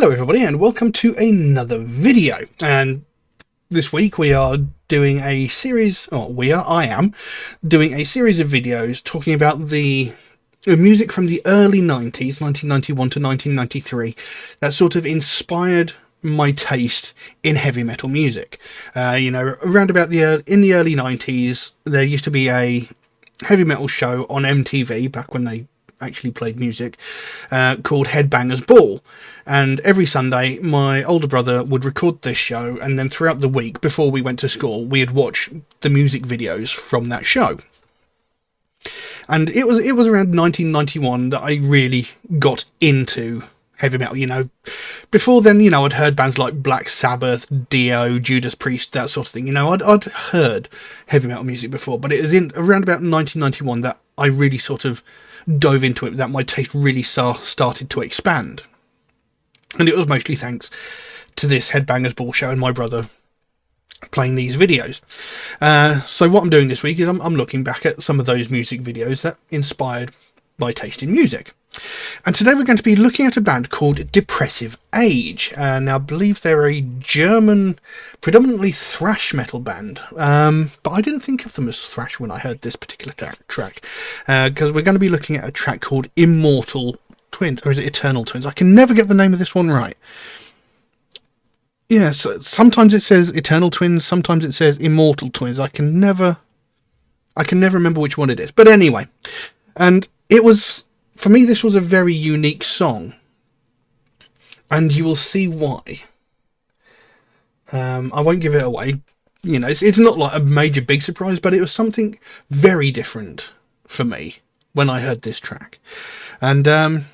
Hello everybody and welcome to another video, and this week we are doing a series, I am doing a series of videos talking about the music from the early 90s, 1991 to 1993, that sort of inspired my taste in heavy metal music. Around about in the early 90s, there used to be a heavy metal show on MTV, back when they actually played music, called Headbangers Ball, and every Sunday my older brother would record this show, and then throughout the week before we went to school we'd watch the music videos from that show. And it was around 1991 that I really got into heavy metal. Before then, I'd heard bands like Black Sabbath, Dio, Judas Priest, that sort of thing. I'd heard heavy metal music before, but it was around about 1991 that I really sort of dove into it, that my taste really started to expand. And it was mostly thanks to this Headbangers Ball show and my brother playing these videos. So what I'm doing this week is I'm looking back at some of those music videos that inspired my taste in music. And today we're going to be looking at a band called Depressive Age. Now I believe they're a German, predominantly thrash metal band, but I didn't think of them as thrash when I heard this particular track, because we're going to be looking at a track called Immortal Twins, or is it Eternal Twins? I can never get the name of this one right. Yes, sometimes it says Eternal Twins, sometimes it says Immortal Twins. I can never remember which one it is. But anyway, and for me, this was a very unique song, and you will see why. I won't give it away. It's not like a major big surprise, but it was something very different for me when I heard this track. And, I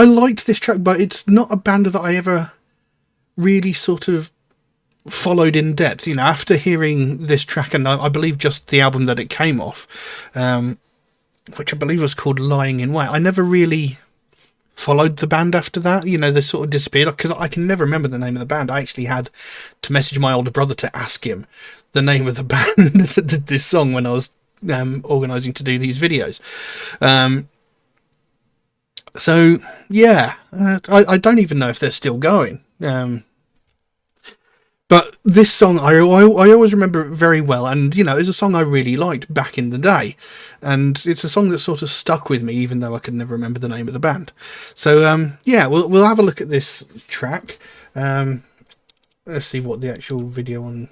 liked this track, but it's not a band that I ever really sort of followed in depth. After hearing this track, and I believe just the album that it came off, which I believe was called Lying in Wait, I never really followed the band after that. They sort of disappeared, because I can never remember the name of the band. I actually had to message my older brother to ask him the name of the band that did this song when I was organising to do these videos. So yeah, I don't even know if they're still going. But this song, I always remember it very well, and it's a song I really liked back in the day, and it's a song that sort of stuck with me, even though I could never remember the name of the band. So yeah, we'll have a look at this track. Let's see what the actual video on.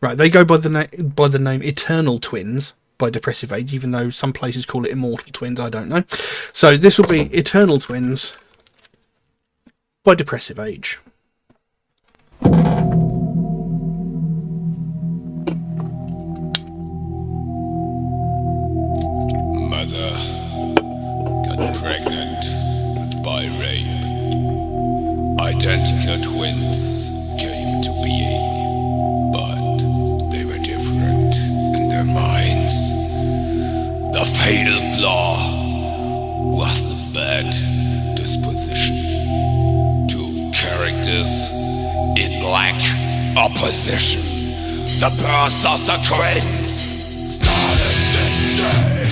Right, they go by the name Eternal Twins by Depressive Age, even though some places call it Immortal Twins. I don't know. So this will be Eternal Twins by Depressive Age. Mother got pregnant by rape. Identical twins came to being, but they were different in their minds. The fatal flaw was the bad disposition. Two characters in black opposition. The birth of the twins started this day.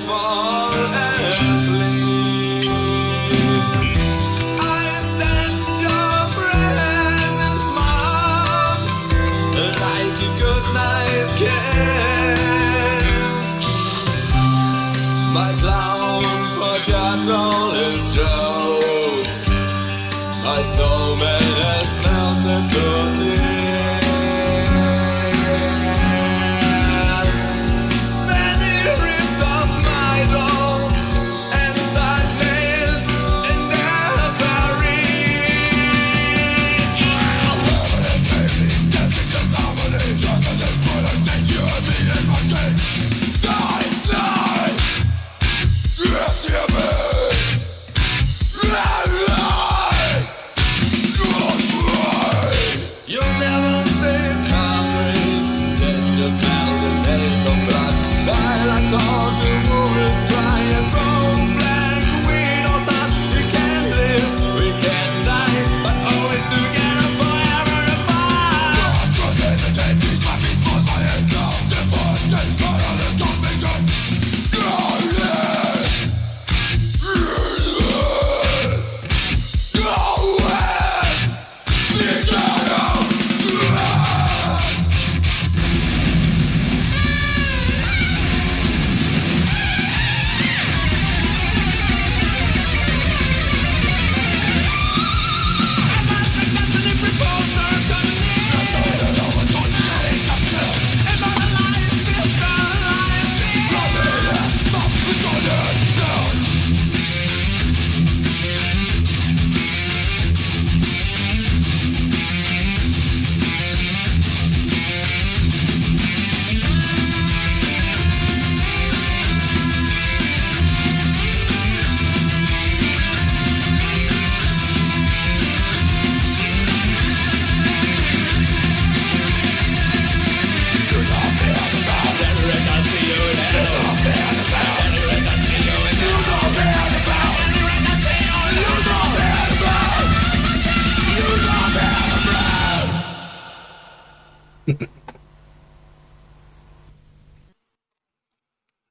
fall asleep. I sense your presence, Mom, like a goodnight kiss. My clown forgot all his jokes. My snowman has melted to tears. Then he ripped off my dolls and stuck nails in their You'll never stay hungry, then you smell the taste of blood. While I thought the moon is dry and bone black widows out. We can't live, we can't die, but always together forever apart.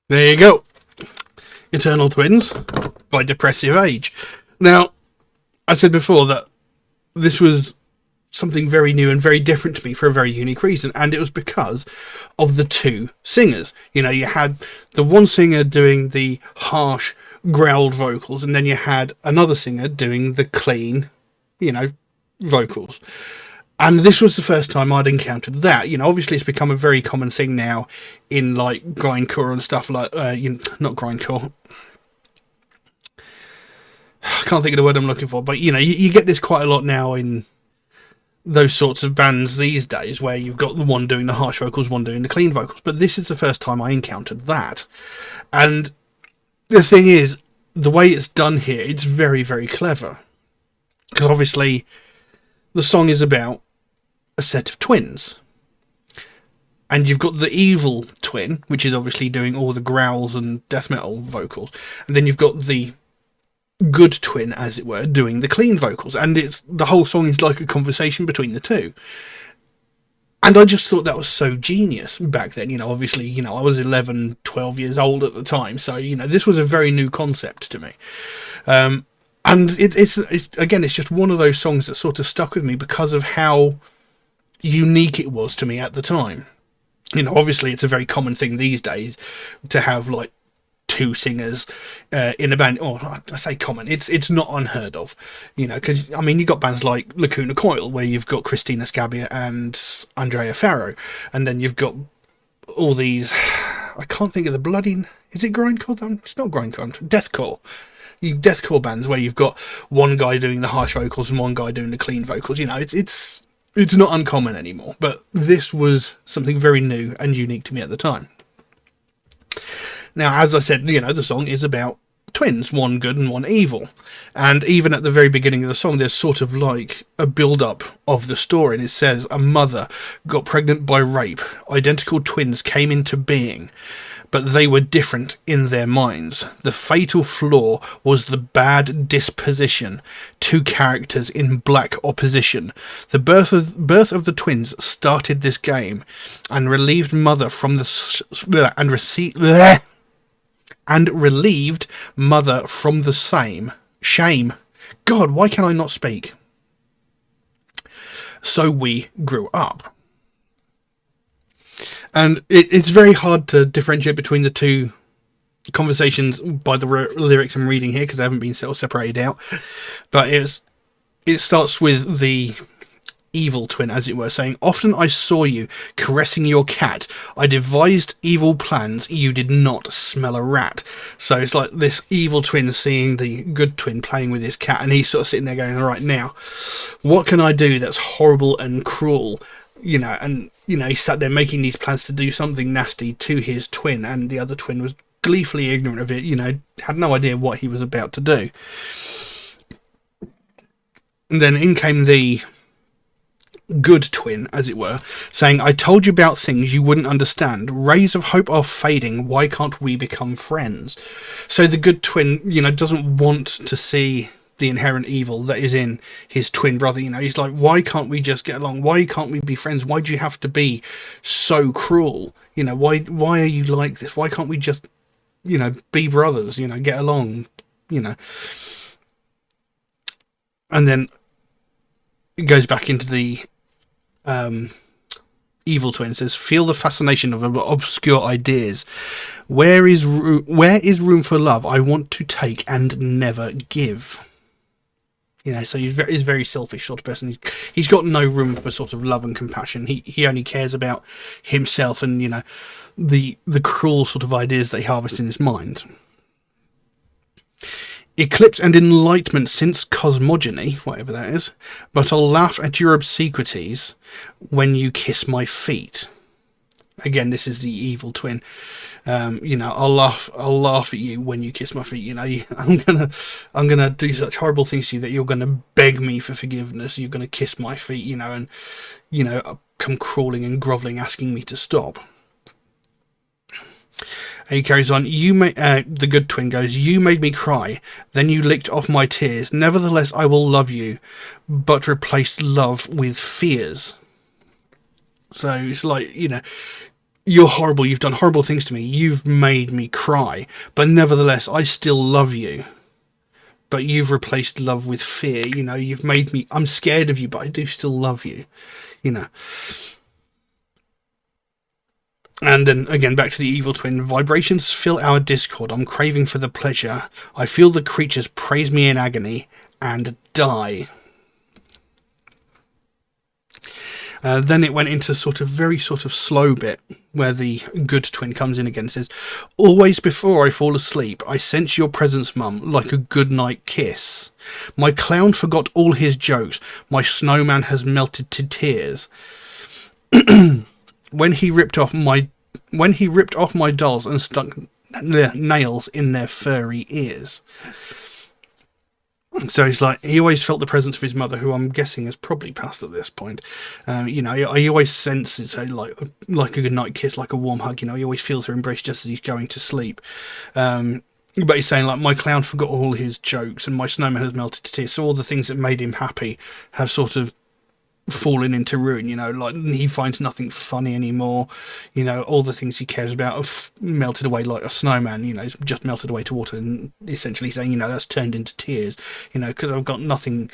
There you go. Eternal Twins by Depressive Age. Now, I said before that this was something very new and very different to me for a very unique reason, and it was because of the two singers. You know, you had the one singer doing the harsh, growled vocals, and then you had another singer doing the clean, vocals. And this was the first time I'd encountered that. You know, obviously it's become a very common thing now in, like, grindcore and stuff like... not grindcore. I can't think of the word I'm looking for. But, you get this quite a lot now in those sorts of bands these days, where you've got the one doing the harsh vocals, one doing the clean vocals. But this is the first time I encountered that. And the thing is, the way it's done here, it's very, very clever. Because obviously the song is about a set of twins, and you've got the evil twin, which is obviously doing all the growls and death metal vocals, and then you've got the good twin, as it were, doing the clean vocals, and the whole song is like a conversation between the two. And I just thought that was so genius back then. Obviously, I was 11, 12 years old at the time, so this was a very new concept to me. And it's again, it's just one of those songs that sort of stuck with me because of how unique it was to me at the time. Obviously it's a very common thing these days to have like two singers in a band. I say common, it's not unheard of, because you got bands like Lacuna Coil, where you've got Christina Scabbia and Andrea Farrow, and then you've got all these, I can't think of the bloody, is it grindcore? It's not grindcore, deathcore. Deathcore bands where you've got one guy doing the harsh vocals and one guy doing the clean vocals. It's not uncommon anymore, but this was something very new and unique to me at the time. Now, as I said, the song is about twins, one good and one evil. And even at the very beginning of the song, there's sort of like a build-up of the story, and it says, a mother got pregnant by rape. Identical twins came into being, but they were different in their minds. The fatal flaw was the bad disposition. Two characters in black opposition. The birth of the twins started this game, and relieved mother from the and relieved mother from the same. Shame. God, why can I not speak? So we grew up. And it's very hard to differentiate between the two conversations by the lyrics I'm reading here, because they haven't been sort of separated out. But it starts with the evil twin, as it were, saying, often I saw you caressing your cat. I devised evil plans. You did not smell a rat. So it's like this evil twin seeing the good twin playing with his cat, and he's sort of sitting there going, all right, now, what can I do that's horrible and cruel? You know, and, you know, he sat there making these plans to do something nasty to his twin, and the other twin was gleefully ignorant of it, you know, had no idea what he was about to do. And then in came the good twin, as it were, saying, I told you about things you wouldn't understand. Rays of hope are fading. Why can't we become friends? So the good twin, you know, doesn't want to see the inherent evil that is in his twin brother. You know, he's like, why can't we just get along? Why can't we be friends? Why do you have to be so cruel? You know, why are you like this? Why can't we just, you know, be brothers, you know, get along, you know? And then it goes back into the evil twin, says, feel the fascination of obscure ideas. Where is room for love? I want to take and never give. You know, so he's very selfish sort of person. He's got no room for sort of love and compassion. He only cares about himself and, you know, the cruel sort of ideas that he harvests in his mind. Eclipse and enlightenment since cosmogony, whatever that is, but I'll laugh at your obsequies when you kiss my feet. Again, this is the evil twin. You know, I'll laugh at you when you kiss my feet. You know, I'm gonna do such horrible things to you that you're gonna beg me for forgiveness. You're gonna kiss my feet, you know, and, you know, come crawling and grovelling, asking me to stop. And he carries on, the good twin goes, you made me cry, then you licked off my tears. Nevertheless, I will love you, but replaced love with fears. So it's like, you know, you're horrible, you've done horrible things to me, you've made me cry, but nevertheless, I still love you. But you've replaced love with fear, you know, you've made me, I'm scared of you, but I do still love you, you know. And then again, back to the evil twin. Vibrations fill our discord. I'm craving for the pleasure. I feel the creatures praise me in agony and die. Then it went into very slow bit where the good twin comes in again and says, always before I fall asleep, I sense your presence, mum, like a good night kiss. My clown forgot all his jokes. My snowman has melted to tears. When he ripped off my dolls and stuck nails in their furry ears. So he's like, he always felt the presence of his mother, who I'm guessing has probably passed at this point. You know, he always senses her like a good night kiss, like a warm hug. You know, he always feels her embrace just as he's going to sleep. But he's saying, like, my clown forgot all his jokes and my snowman has melted to tears. So all the things that made him happy have sort of fallen into ruin, you know, like he finds nothing funny anymore, you know, all the things he cares about have melted away like a snowman, you know, it's just melted away to water, and essentially saying, you know, that's turned into tears, you know, because I've got nothing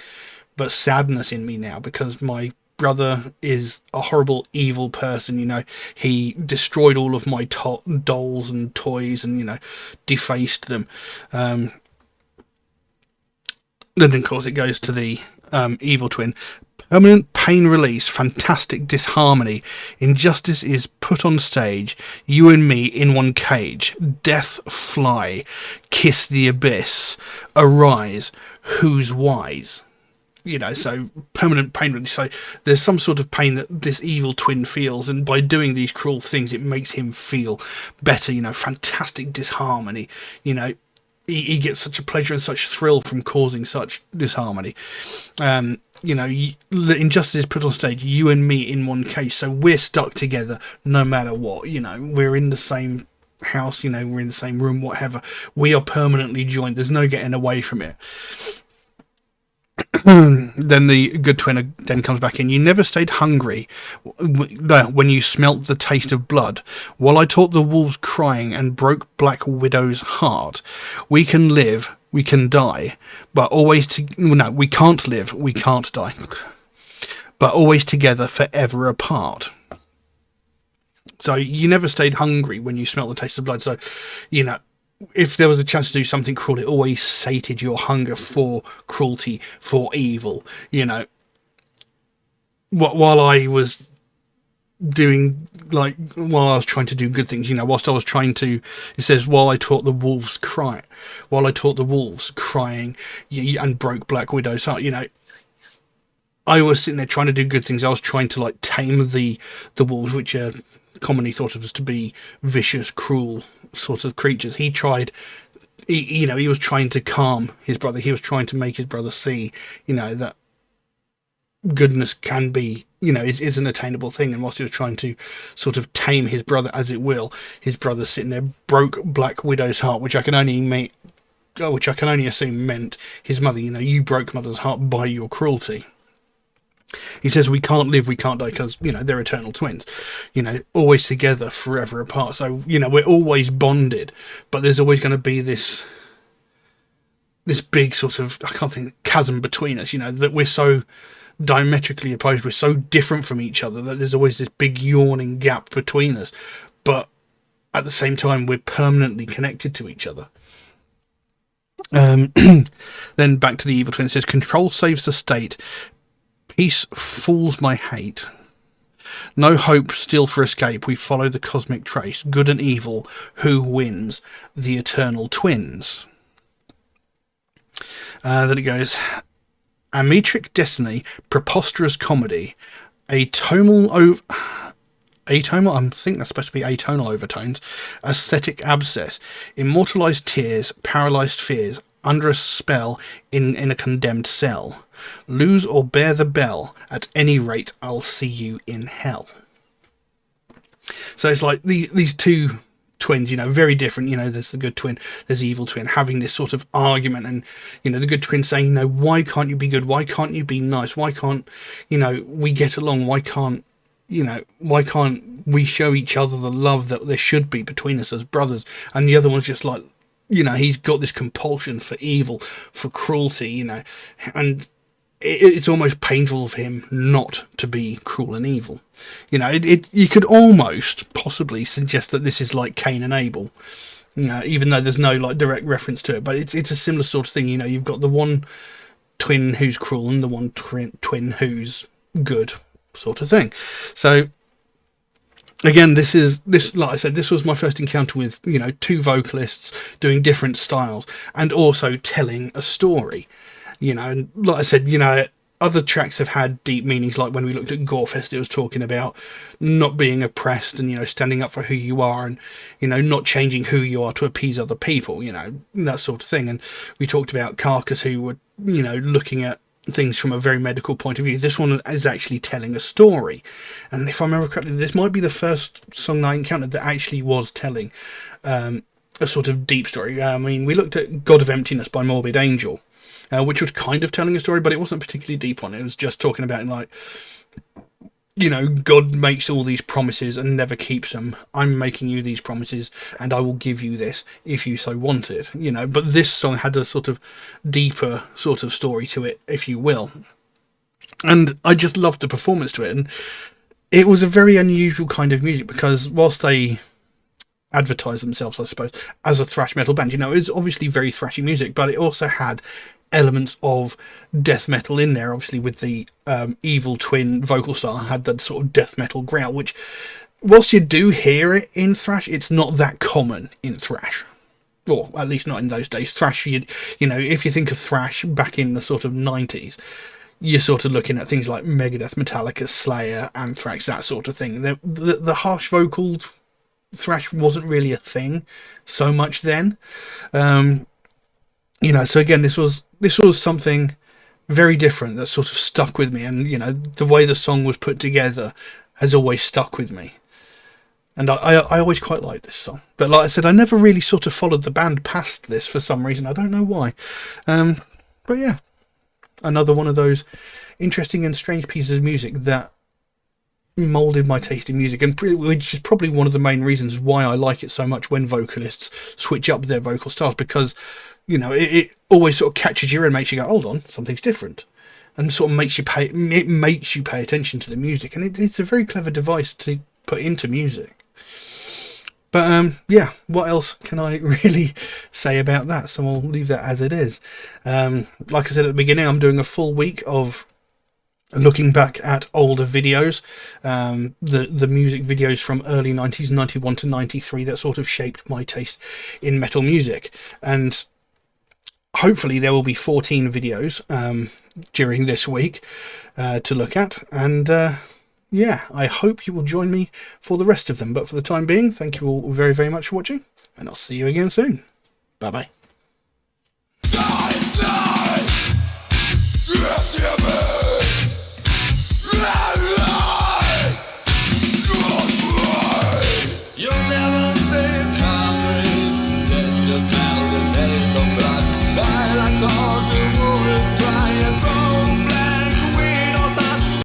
but sadness in me now, because my brother is a horrible, evil person, you know, he destroyed all of my dolls and toys and, you know, defaced them. Then of course it goes to the evil twin. Permanent pain release, fantastic disharmony. Injustice is put on stage. You and me in one cage. Death fly. Kiss the abyss. Arise. Who's wise? You know, so permanent pain release. So there's some sort of pain that this evil twin feels, and by doing these cruel things, it makes him feel better. You know, fantastic disharmony. You know, he gets such a pleasure and such thrill from causing such disharmony. You know, injustice is put on stage, you and me in one case, so we're stuck together no matter what, you know, we're in the same house, you know, we're in the same room, whatever, we are permanently joined, there's no getting away from it. then the good twin then comes back in. You never stayed hungry when you smelt the taste of blood, while I taught the wolves crying and broke Black Widow's heart. We can live, we can die, but always no, we can't live, we can't die, but always together, forever apart. So you never stayed hungry when you smelt the taste of blood. So, if there was a chance to do something cruel, it always sated your hunger for cruelty, for evil. While I was while I was trying to do good things, whilst I was trying to, it says, while I taught the wolves crying and broke Black Widow's heart, I was sitting there trying to do good things. I was trying to tame the wolves, which are commonly thought of as to be vicious, cruel sort of creatures. He was trying to calm his brother. He was trying to make his brother see, that goodness can be, is an attainable thing. And whilst he was trying to sort of tame his brother, as it will, his brother sitting there broke Black Widow's heart, which I can only assume meant his mother. You broke mother's heart by your cruelty. He says we can't live, we can't die, because they're eternal twins, always together, forever apart. So we're always bonded, but there's always going to be this big sort of, I can't think, chasm between us. That we're so diametrically opposed, we're so different from each other, that there's always this big yawning gap between us, but at the same time we're permanently connected to each other. Then back to the evil twin. It says control saves the state, peace fools my hate. No hope still for escape. We follow the cosmic trace. Good and evil, who wins? The eternal twins. Then it goes, ametric destiny, preposterous comedy, atonal, I think that's supposed to be atonal overtones, aesthetic abscess, immortalized tears, paralyzed fears, under a spell in a condemned cell. Lose or bear the bell, at any rate I'll see you in hell. So it's like these two twins, very different. There's the good twin, there's the evil twin, having this sort of argument, and the good twin saying, why can't you be good, why can't you be nice, why can't we get along, why can't we show each other the love that there should be between us as brothers? And the other one's just like, he's got this compulsion for evil, for cruelty, and it's almost painful for him not to be cruel and evil. You could almost possibly suggest that this is like Cain and Abel, even though there's no direct reference to it, but it's a similar sort of thing. You've got the one twin who's cruel and the one twin who's good, sort of thing. So again, this like I said, this was my first encounter with two vocalists doing different styles and also telling a story. And like I said, other tracks have had deep meanings, like when we looked at Gorefest, it was talking about not being oppressed and, standing up for who you are and, not changing who you are to appease other people, that sort of thing. And we talked about Carcass, who were, looking at things from a very medical point of view. This one is actually telling a story. And if I remember correctly, this might be the first song I encountered that actually was telling a sort of deep story. We looked at God of Emptiness by Morbid Angel, which was kind of telling a story, but it wasn't particularly deep on it. It was just talking about, God makes all these promises and never keeps them. I'm making you these promises and I will give you this if you so want it, But this song had a sort of deeper sort of story to it, if you will. And I just loved the performance to it. And it was a very unusual kind of music, because whilst they advertise themselves, I suppose, as a thrash metal band, it's obviously very thrashy music, but it also had elements of death metal in there. Obviously with the evil twin vocal style had that sort of death metal growl, which whilst you do hear it in thrash, it's not that common in thrash, or at least not in those days. Thrash, if you think of thrash back in the sort of 90s, you're sort of looking at things like Megadeth, Metallica, Slayer, Anthrax, that sort of thing. The harsh vocal thrash wasn't really a thing so much then. So again, this was something very different that sort of stuck with me, and the way the song was put together has always stuck with me, and I always quite liked this song. But like I said, I never really sort of followed the band past this for some reason. I don't know why, but yeah, another one of those interesting and strange pieces of music that molded my taste in music, and which is probably one of the main reasons why I like it so much when vocalists switch up their vocal styles, because it always sort of catches you and makes you go, hold on, something's different, and sort of makes you pay attention to the music, and it's a very clever device to put into music. But yeah, what else can I really say about that? So I'll leave that as it is. Like I said at the beginning, I'm doing a full week of looking back at older videos, the music videos from early 90s, 91 to 93, that sort of shaped my taste in metal music. And hopefully there will be 14 videos during this week to look at. And yeah, I hope you will join me for the rest of them. But for the time being, thank you all very, very much for watching, and I'll see you again soon. Bye-bye. You'll never stay hungry, then just smell the taste of blood. I like all the movies crying,